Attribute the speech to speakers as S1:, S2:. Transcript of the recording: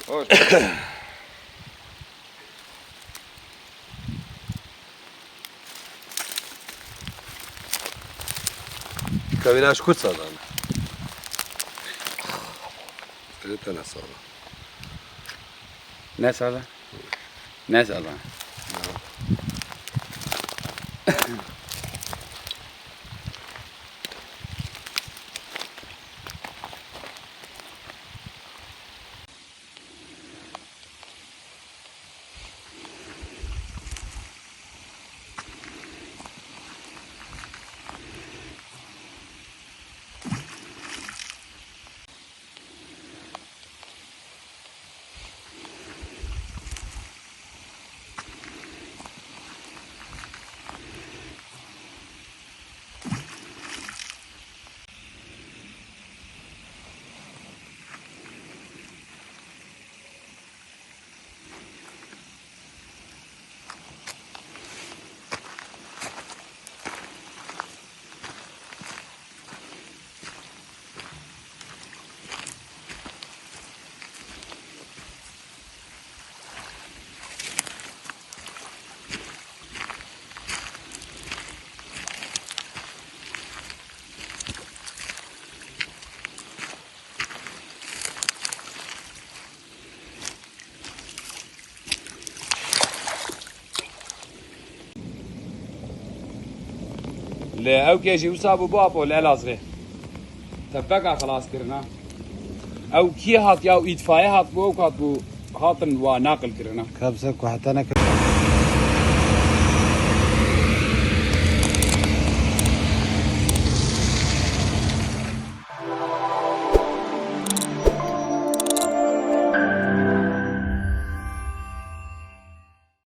S1: Hoş.
S2: Kavinaş kurt sağdan. Bir tane sağdan.
S3: Ne sağda? Ne sağda? لا او كيجي وصابوا بابو لا لازغي تبقى خلاص كرنا او كي هات يا ايدفاي هات بو هاتن وناقل كرنا
S4: كابسك وحتى انا